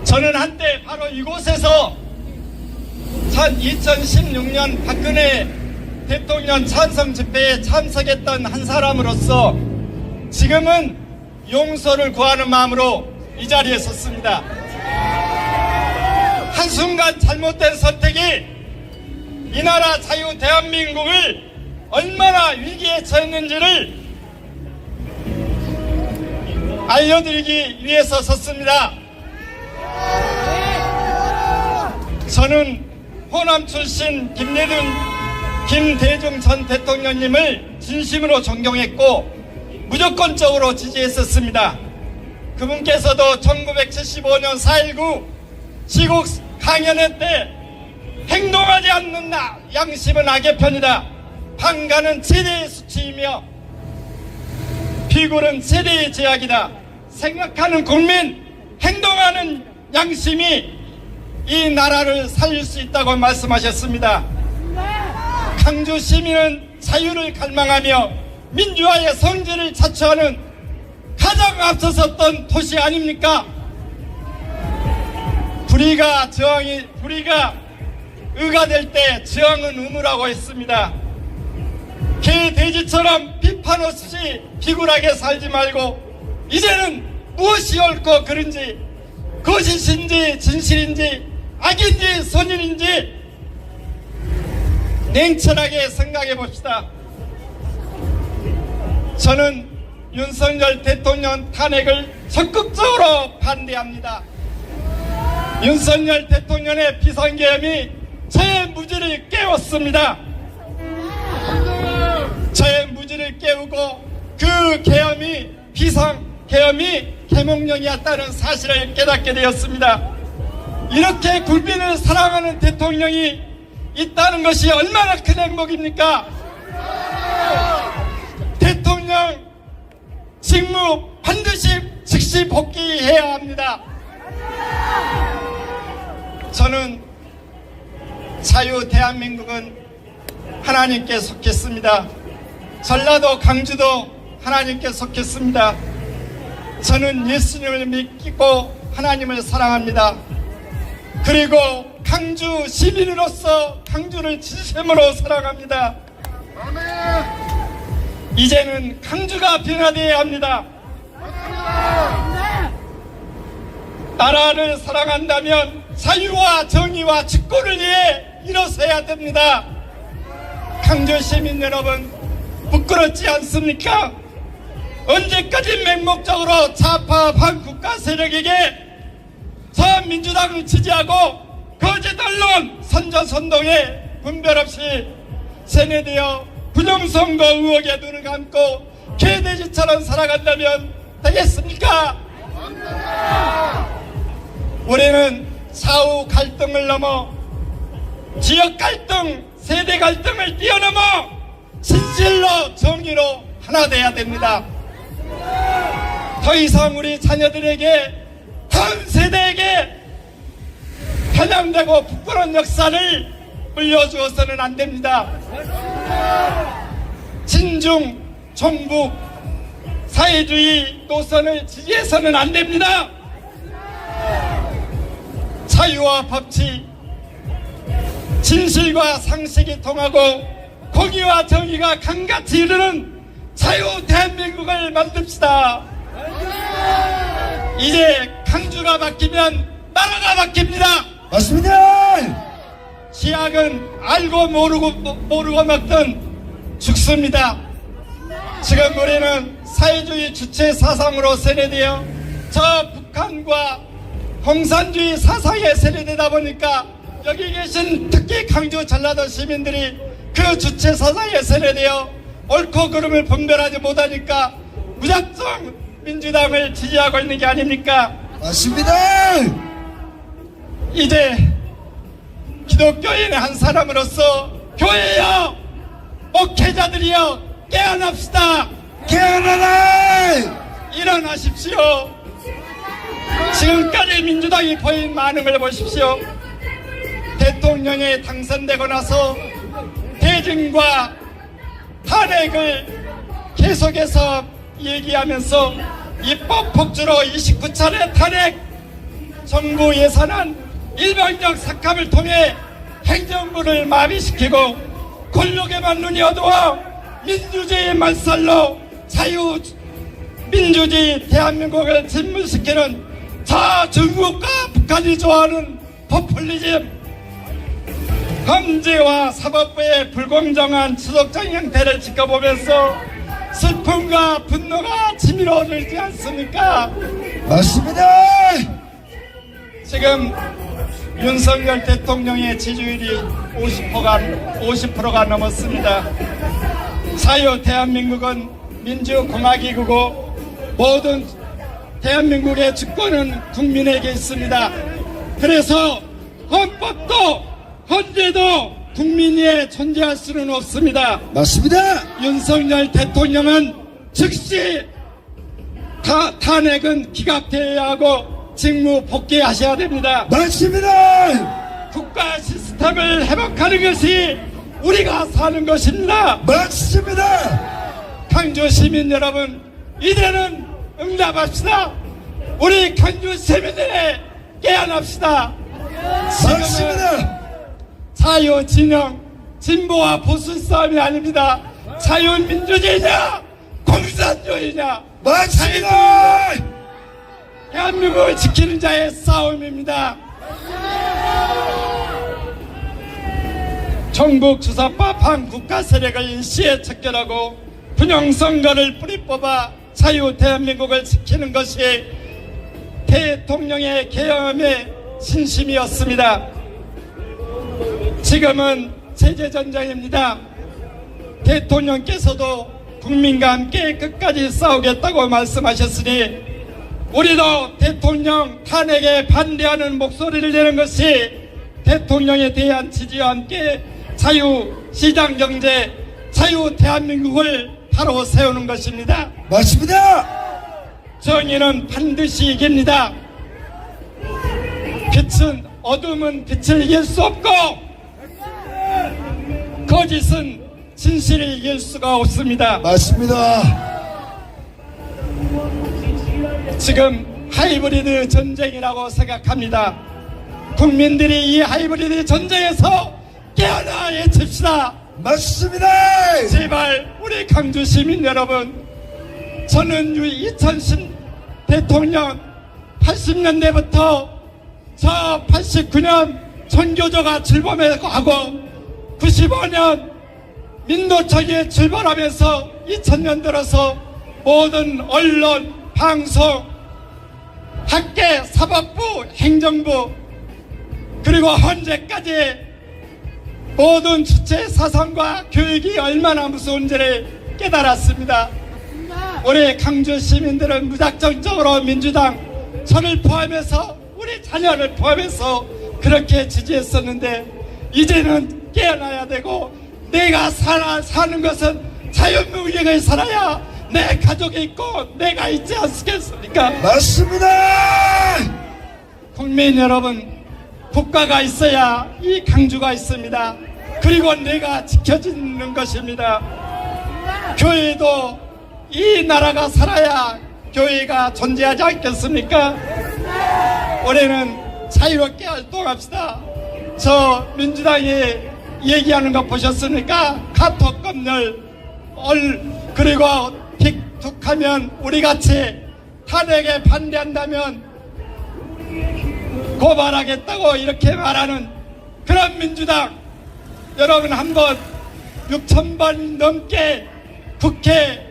저는 한때 바로 이곳에서 2016년 박근혜 대통령 찬성 집회에 참석했던 한 사람으로서 지금은 용서를 구하는 마음으로 이 자리에 섰습니다. 한순간 잘못된 선택이 이 나라 자유 대한민국을 얼마나 위기에 처했는지를 알려드리기 위해서 섰습니다. 저는 호남 출신 김대중 전 대통령님을 진심으로 존경했고 무조건적으로 지지했었습니다. 그분께서도 1975년 4.19 시국 강연회 때 행동하지 않는 양심은 악의 편이다. 방가는 최대의 수치이며 비굴은 최대의 제약이다. 생각하는 국민, 행동하는 양심이 이 나라를 살릴 수 있다고 말씀하셨습니다. 강주 시민은 자유를 갈망하며 민주화의 성질을 자처하는 가장 앞서섰던 도시 아닙니까? 불의가 의가 될 때 저항은 의무라고 했습니다. 개 돼지처럼 비판 없이 비굴하게 살지 말고 이제는 무엇이 옳고 그른지, 거짓인지 진실인지 악인지 선인인지 냉철하게 생각해 봅시다. 저는 윤석열 대통령 탄핵을 적극적으로 반대합니다. 윤석열 대통령의 비상계엄이 저의 무지를 깨웠습니다. 저의 무지를 깨우고 그 계엄이 비상계엄이 계몽령이었다는 사실을 깨닫게 되었습니다. 이렇게 국민을 사랑하는 대통령이 있다는 것이 얼마나 큰 행복입니까? 대통령 직무 반드시 즉시 복귀해야 합니다. 저는 자유 대한민국은 하나님께 속했습니다. 전라도 강주도 하나님께 속했습니다. 저는 예수님을 믿고 하나님을 사랑합니다. 그리고 강주 시민으로서 강주를 진심으로 사랑합니다. 이제는 강주가 변화되어야 합니다. 나라를 사랑한다면 자유와 정의와 주권을 위해 일어서야 됩니다. 강주 시민 여러분, 부끄럽지 않습니까? 언제까지 맹목적으로 좌파 반국가 세력에게 민주당을 지지하고 거짓 언론 선전선동에 분별 없이 세뇌되어 부정선거 의혹에 눈을 감고 개돼지처럼 살아간다면 되겠습니까? 우리는 좌우 갈등을 넘어 지역 갈등, 세대 갈등을 뛰어넘어 진실로 정의로 하나 돼야 됩니다. 더 이상 우리 자녀들에게, 다음 세대에게 편향되고 부끄러운 역사를 물려주어서는 안 됩니다. 진중, 종북, 사회주의 노선을 지지해서는 안 됩니다. 자유와 법치, 진실과 상식이 통하고 공의와 정의가 강같이 이르는 자유 대한민국을 만듭시다. 이제 강주가 바뀌면 나라가 바뀝니다. 맞습니다. 치약은 알고 모르고 먹던 죽습니다. 지금 우리는 사회주의 주체 사상으로 세뇌되어 저 북한과 공산주의 사상에 세뇌되다 보니까 여기 계신 특히 강주 전라도 시민들이 그 주체 사상에 세뇌되어 옳고 그름을 분별하지 못하니까 무작정 민주당을 지지하고 있는 게 아닙니까? 맞습니다. 이제 기독교인의 한 사람으로서 교회여, 목회자들이여 깨어납시다. 깨어나라. 일어나십시오. 지금까지 민주당이 보인 반응을 보십시오. 대통령에 당선되고 나서 대진과 탄핵을 계속해서 얘기하면서 입법 폭주로 29차례 탄핵, 정부 예산안 일방적 삭감을 통해 행정부를 마비시키고 권력에만 눈이 어두워 민주주의의 말살로 자유민주주의 대한민국을 진물시키는 자중국과 북한이 좋아하는 포퓰리즘, 범죄와 사법부의 불공정한 추적적 형태를 지켜보면서 슬픔과 분노가 치밀어오지 않습니까? 맞습니다. 지금 윤석열 대통령의 지지율이 50%가 넘었습니다. 자유 대한민국은 민주공화국이고 모든 대한민국의 주권은 국민에게 있습니다. 그래서 헌법도 헌재도 국민이 존재할 수는 없습니다. 맞습니다. 윤석열 대통령은 즉시 탄핵은 기각되어야 하고 직무 복귀하셔야 됩니다. 맞습니다. 국가 시스템을 회복하는 것이 우리가 사는 것입니다. 맞습니다. 강주 시민 여러분, 이제는 응답합시다. 우리 강주 시민들의 깨어납시다. 지금은 맞습니다. 자유 진영 진보와 보수 싸움이 아닙니다. 자유민주주의냐 공산주의냐, 맞습니다. 대한민국을 지키는 자의 싸움입니다. 전국 주사파 반국가 세력을 일시에 척결하고 분영선거를 뿌리 뽑아 자유 대한민국을 지키는 것이 대통령의 계엄의 신심이었습니다. 지금은 체제전쟁입니다. 대통령께서도 국민과 함께 끝까지 싸우겠다고 말씀하셨으니 우리도 대통령 탄핵에 반대하는 목소리를 내는 것이 대통령에 대한 지지와 함께 자유시장경제, 자유 대한민국을 바로 세우는 것입니다. 맞습니다. 정의는 반드시 이깁니다. 어둠은 빛을 이길 수 없고 거짓은 진실을 이길 수가 없습니다. 맞습니다. 지금 하이브리드 전쟁이라고 생각합니다. 국민들이 이 하이브리드 전쟁에서 깨어나 외칩시다. 맞습니다. 제발 우리 강주 시민 여러분, 저는 2010 대통령 80년대부터 저 89년 전교조가 출범하고 95년 민노총이 출범하면서 2000년 들어서 모든 언론, 방송, 학계, 사법부, 행정부 그리고 헌재까지 모든 주체 사상과 교육이 얼마나 무서운지를 깨달았습니다. 우리 강주 시민들은 무작정적으로 민주당, 저를 포함해서 우리 자녀를 포함해서 그렇게 지지했었는데 이제는 깨어나야 되고, 내가 사는 것은 자유민국에 살아야 내 가족이 있고 내가 있지 않겠습니까? 맞습니다. 국민 여러분, 국가가 있어야 이 강주가 있습니다. 그리고 내가 지켜지는 것입니다. 교회도 이 나라가 살아야 교회가 존재하지 않겠습니까? 올해는 자유롭게 활동합시다. 저 민주당이 얘기하는 거 보셨습니까? 카톡 검열 그리고 틱톡하면 우리같이 탄핵에 반대한다면 고발하겠다고 이렇게 말하는 그런 민주당, 여러분 한번 6,000번 넘게 국회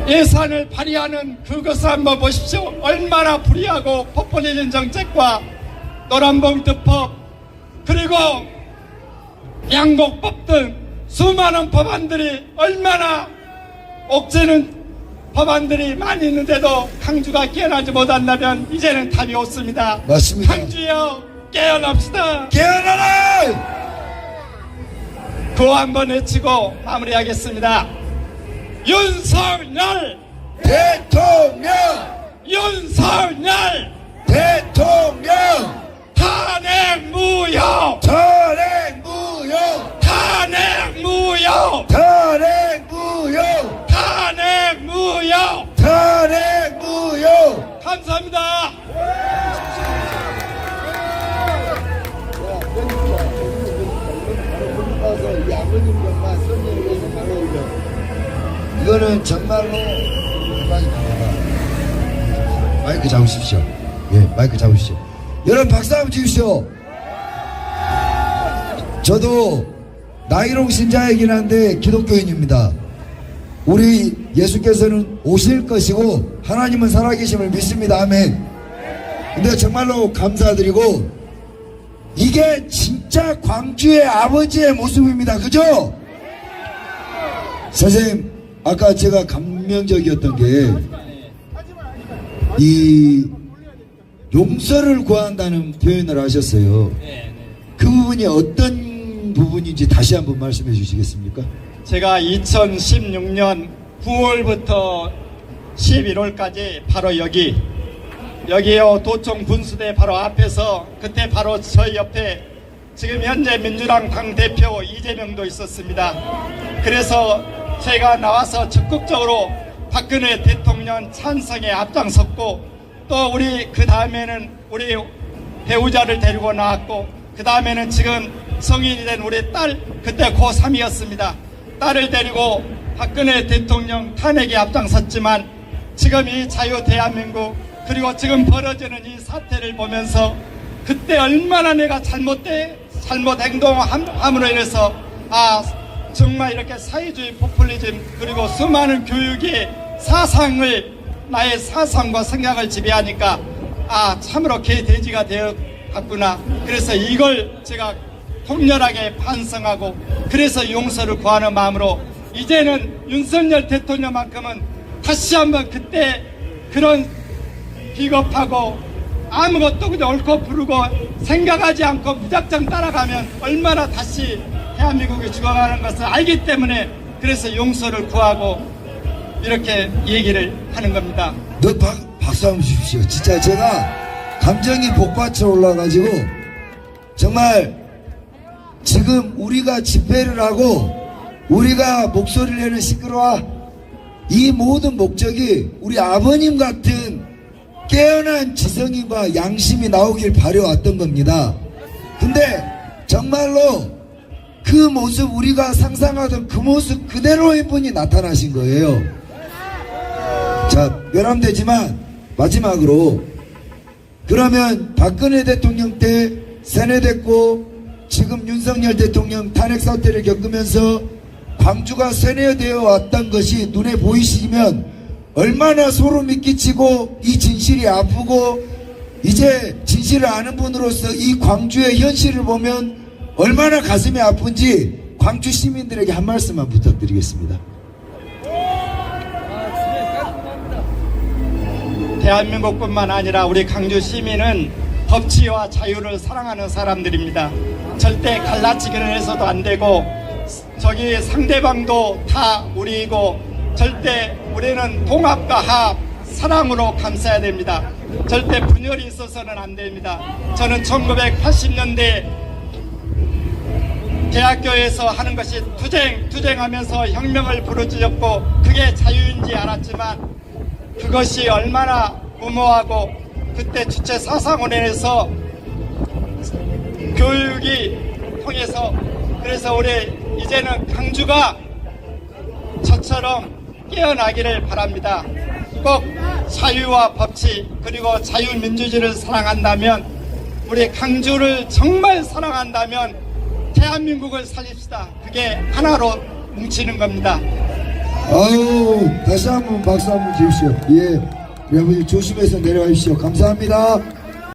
예산을 발의하는 그것을 한번 보십시오. 얼마나 불이하고 포퓰리즘 정책과 노란봉투법 그리고 양곡법 등 수많은 법안들이, 얼마나 옥죄는 법안들이 많이 있는데도 강주가 깨어나지 못한다면 이제는 답이 없습니다. 맞습니다. 강주여 깨어납시다. 깨어나라. 구호 한번 외치고 마무리하겠습니다. 윤석열, 대통령, 윤석열, 대통령, 탄핵 무효, 탄핵 무효, 탄핵 무효, 탄핵 무효, 탄핵 무효. 탄핵 무효. 감사합니다. 이거는 정말로 마이크 잡으십시오. 예, 마이크 잡으십시오. 여러분 박수 한번 주십시오. 저도 나이롱 신자이긴 한데 기독교인입니다. 우리 예수께서는 오실 것이고 하나님은 살아계심을 믿습니다. 아멘. 근데 정말로 감사드리고 이게 진짜 광주의 아버지의 모습입니다. 그죠? 선생님, 아까 제가 감명적이었던 게 이 용서를 구한다는 표현을 하셨어요. 그 부분이 어떤 부분인지 다시 한번 말씀해 주시겠습니까? 제가 2016년 9월부터 11월까지 바로 여기요 도청 분수대 바로 앞에서 그때 바로 저희 옆에 지금 현재 민주당 당대표 이재명도 있었습니다. 그래서 제가 나와서 적극적으로 박근혜 대통령 찬성에 앞장섰고 또 우리 그 다음에는 우리 배우자를 데리고 나왔고 그 다음에는 지금 성인이 된 우리 딸 그때 고3이었습니다. 딸을 데리고 박근혜 대통령 탄핵에 앞장섰지만 지금 이 자유 대한민국 그리고 지금 벌어지는 이 사태를 보면서 그때 얼마나 내가 잘못 행동함으로 인해서 정말 이렇게 사회주의 포퓰리즘 그리고 수많은 교육의 사상을 나의 사상과 생각을 지배하니까 참으로 개돼지가 되어 갔구나. 그래서 이걸 제가 통렬하게 반성하고 그래서 용서를 구하는 마음으로 이제는 윤석열 대통령만큼은 다시 한번 그때 그런 비겁하고 아무것도 그냥 옳고 부르고 생각하지 않고 무작정 따라가면 얼마나 다시 대한민국이 죽어가는 것을 알기 때문에 그래서 용서를 구하고 이렇게 얘기를 하는 겁니다. 박수 한번 주십시오. 진짜 제가 감정이 복받쳐 올라가지고 정말 지금 우리가 집회를 하고 우리가 목소리를 내는 시끄러워 이 모든 목적이 우리 아버님 같은 깨어난 지성이와 양심이 나오길 바래왔던 겁니다. 근데 정말로 그 모습 우리가 상상하던 그 모습 그대로의 분이 나타나신 거예요. 자, 외람되지만 마지막으로 그러면 박근혜 대통령 때 세뇌됐고 지금 윤석열 대통령 탄핵 사태를 겪으면서 광주가 세뇌되어 왔던 것이 눈에 보이시면 얼마나 소름이 끼치고 이 진실이 아프고 이제 진실을 아는 분으로서 이 광주의 현실을 보면 얼마나 가슴이 아픈지 광주 시민들에게 한 말씀만 부탁드리겠습니다. 대한민국뿐만 아니라 우리 광주 시민은 법치와 자유를 사랑하는 사람들입니다. 절대 갈라치기를 해서도 안 되고 저기 상대방도 다 우리이고 절대 우리는 통합과 합, 사랑으로 감싸야 됩니다. 절대 분열이 있어서는 안 됩니다. 저는 1980년대 대학교에서 하는 것이 투쟁하면서 혁명을 부르짖었고 그게 자유인지 알았지만 그것이 얼마나 무모하고 그때 주체 사상원에서 교육이 통해서 그래서 우리 이제는 광주가 저처럼 깨어나기를 바랍니다. 꼭 자유와 법치 그리고 자유민주주의를 사랑한다면 우리 광주를 정말 사랑한다면 대한민국을 살립시다. 그게 하나로 뭉치는 겁니다. 아유, 다시 한번 박수 한번 주십시오. 예, 우리 아버지 조심해서 내려가십시오. 감사합니다.